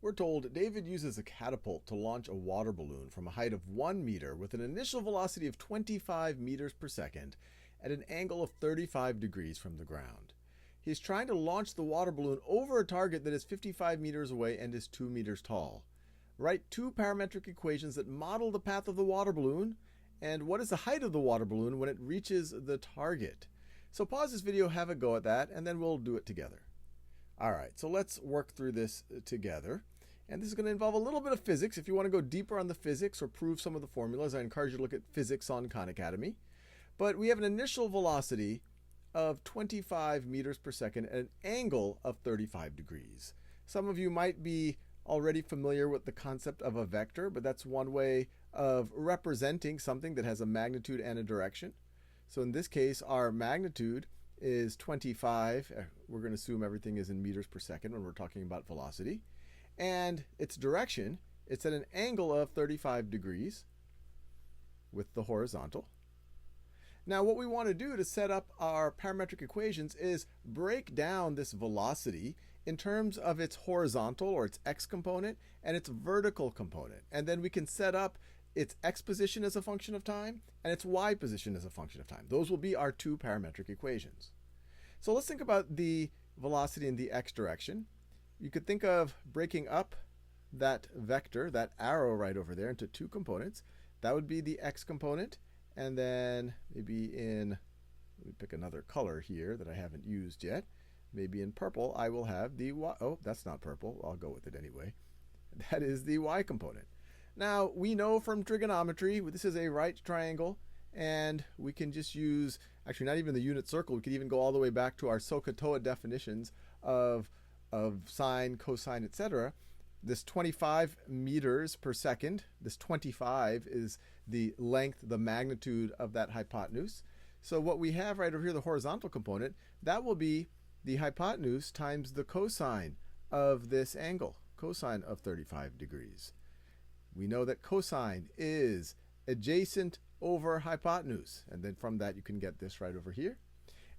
We're told David uses a catapult to launch a water balloon from a height of 1 meter with an initial velocity of 25 meters per second at an angle of 35 degrees from the ground. He's trying to launch the water balloon over a target that is 55 meters away and is 2 meters tall. Write two parametric equations that model the path of the water balloon and what is the height of the water balloon when it reaches the target. So pause this video, have a go at that, and then we'll do it together. All right, so let's work through this together. And this is going to involve a little bit of physics. If you want to go deeper on the physics or prove some of the formulas, I encourage you to look at physics on Khan Academy. But we have an initial velocity of 25 meters per second at an angle of 35 degrees. Some of you might be already familiar with the concept of a vector, but that's one way of representing something that has a magnitude and a direction. So in this case, our magnitude is 25. We're going to assume everything is in meters per second when we're talking about velocity. And its direction, it's at an angle of 35 degrees with the horizontal. Now what we want to do to set up our parametric equations is break down this velocity in terms of its horizontal or its x component and its vertical component. And then we can set up its x position as a function of time and its y position as a function of time. Those will be our two parametric equations. So let's think about the velocity in the x direction. You could think of breaking up that vector, that arrow right over there, into two components. That would be the x component, and then maybe let me pick another color here that I haven't used yet. Maybe in purple I will have the y. Oh, that's not purple. I'll go with it anyway. That is the y component. Now, we know from trigonometry, this is a right triangle, and we can just use, actually not even the unit circle, we could even go all the way back to our SOHCAHTOA definitions of sine, cosine, etc. This 25 meters per second, this 25 is the length, the magnitude of that hypotenuse. So what we have right over here, the horizontal component, that will be the hypotenuse times the cosine of this angle, cosine of 35 degrees. We know that cosine is adjacent over hypotenuse. And then from that, you can get this right over here.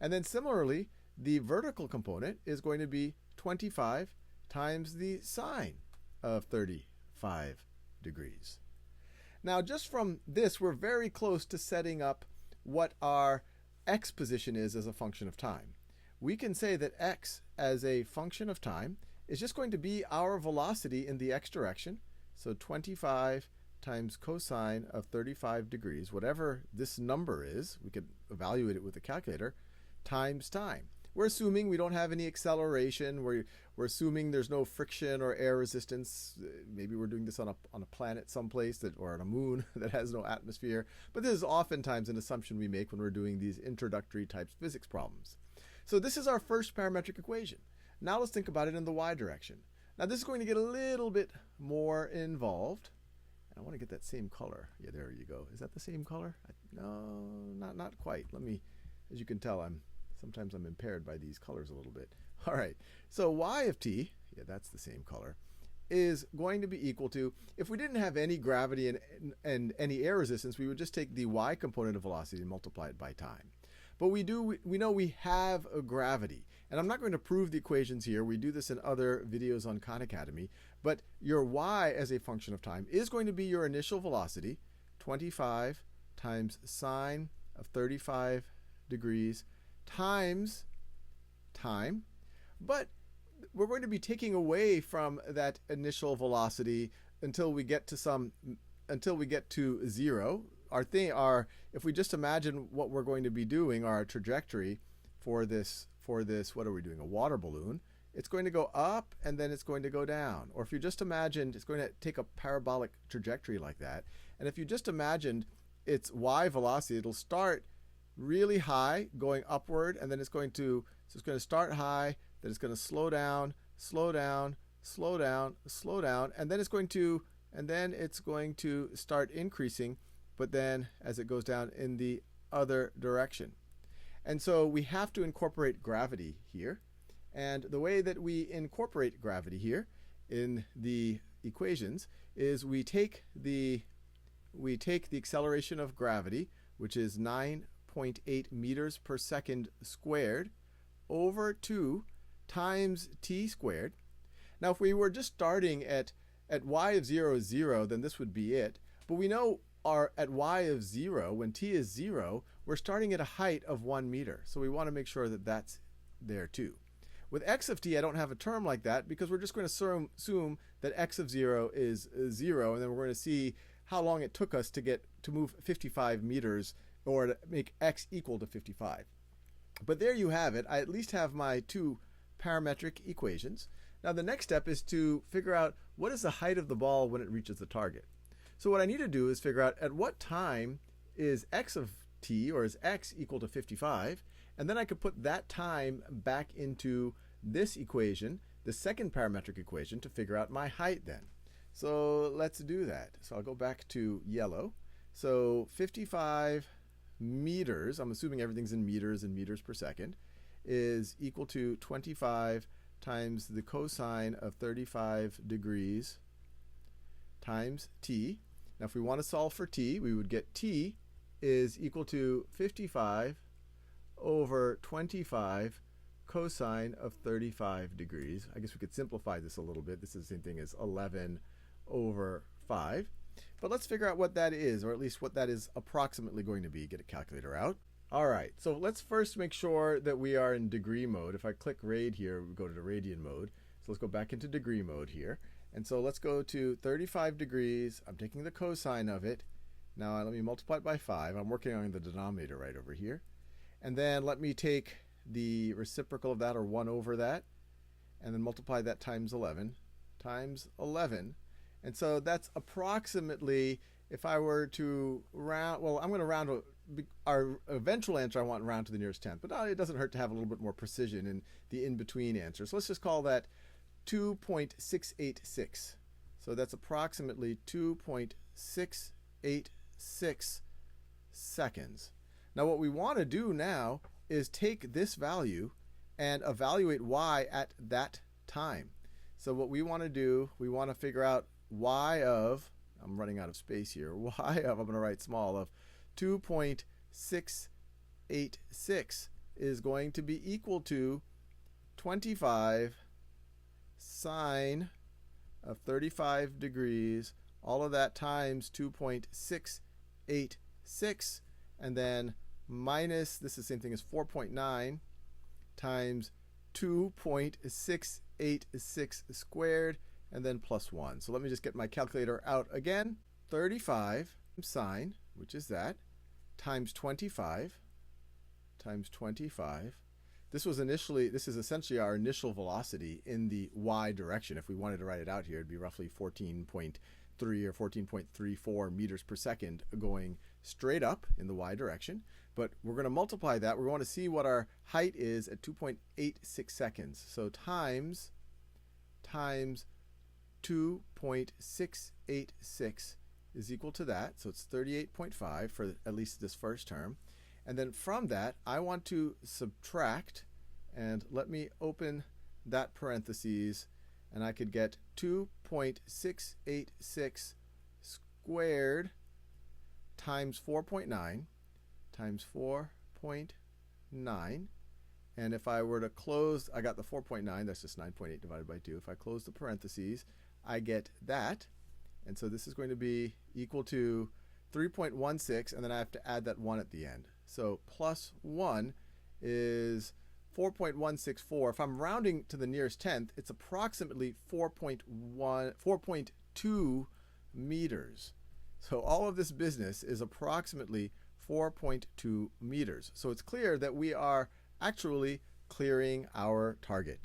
And then similarly, the vertical component is going to be 25 times the sine of 35 degrees. Now, just from this, we're very close to setting up what our x position is as a function of time. We can say that x as a function of time is just going to be our velocity in the x direction. So 25 times cosine of 35 degrees, whatever this number is, we could evaluate it with a calculator, times time. We're assuming we don't have any acceleration. We're assuming there's no friction or air resistance. Maybe we're doing this on a planet someplace or on a moon that has no atmosphere. But this is oftentimes an assumption we make when we're doing these introductory types physics problems. So this is our first parametric equation. Now let's think about it in the y direction. Now this is going to get a little bit more involved. And I want to get that same color. Yeah, there you go. Is that the same color? No, not quite. As you can tell, sometimes I'm impaired by these colors a little bit. All right, so y of t, yeah, that's the same color, is going to be equal to, if we didn't have any gravity and any air resistance, we would just take the y component of velocity and multiply it by time. But we know we have a gravity. And I'm not going to prove the equations here. We do this in other videos on Khan Academy. But your y as a function of time is going to be your initial velocity, 25 times sine of 35 degrees times time. But we're going to be taking away from that initial velocity until we get to 0. If we just imagine what we're going to be doing, our trajectory for this, what are we doing? A water balloon. It's going to go up and then it's going to go down. Or if you just imagined, it's going to take a parabolic trajectory like that. And if you just imagined its y velocity, it'll start really high, going upward, and then it's going to start high, then it's going to slow down, slow down, slow down, slow down, and then it's going to start increasing, but then as it goes down in the other direction. And so we have to incorporate gravity here. And the way that we incorporate gravity here in the equations is we take the acceleration of gravity, which is 9.8 meters per second squared, over 2 times t squared. Now, if we were just starting at y of 0 is 0, then this would be it. But we know at y of 0, when t is 0, we're starting at a height of 1 meter. So we want to make sure that that's there too. With x of t, I don't have a term like that because we're just going to assume that x of 0 is 0, and then we're going to see how long it took us to move 55 meters or to make x equal to 55. But there you have it. I at least have my two parametric equations. Now the next step is to figure out what is the height of the ball when it reaches the target. So what I need to do is figure out at what time is x of t, or is x equal to 55, and then I could put that time back into this equation, the second parametric equation, to figure out my height then. So let's do that. So I'll go back to yellow. So 55 meters, I'm assuming everything's in meters and meters per second, is equal to 25 times the cosine of 35 degrees times t. Now if we want to solve for t, we would get t is equal to 55 over 25 cosine of 35 degrees. I guess we could simplify this a little bit. This is the same thing as 11 over 5. But let's figure out what that is, or at least what that is approximately going to be. Get a calculator out. All right, so let's first make sure that we are in degree mode. If I click rad here, we go to the radian mode. So let's go back into degree mode here. And so let's go to 35 degrees. I'm taking the cosine of it. Now let me multiply it by 5. I'm working on the denominator right over here. And then let me take the reciprocal of that, or 1 over that, and then multiply that times 11 times 11. And so that's approximately, if I were to round, well, I'm going to round our eventual answer, I want to round to the nearest tenth, but it doesn't hurt to have a little bit more precision in the in-between answer. So let's just call that 2.686. So that's approximately 2.686 seconds. Now what we want to do now is take this value and evaluate y at that time. So what we want to do, we want to figure out y of, I'm running out of space here, y of, I'm going to write small, of 2.686 is going to be equal to 25 sine of 35 degrees, all of that times 2.686, and then minus, this is the same thing as 4.9 times 2.686 squared, and then plus 1. So let me just get my calculator out again. 35 sine, which is that, times 25 times 25. This is essentially our initial velocity in the y direction. If we wanted to write it out here, it'd be roughly 14.3 or 14.34 meters per second going straight up in the y direction. But we're going to multiply that. We want to see what our height is at 2.86 seconds. So times 2.686 is equal to that. So it's 38.5 for at least this first term. And then from that, I want to subtract, and let me open that parentheses, and I could get 2.686 squared times 4.9 times 4.9. And if I were to close, I got the 4.9, that's just 9.8 divided by 2. If I close the parentheses, I get that. And so this is going to be equal to 3.16, and then I have to add that 1 at the end. So plus 1 is 4.164. If I'm rounding to the nearest tenth, it's approximately 4.2 meters. So all of this business is approximately 4.2 meters. So it's clear that we are actually clearing our target.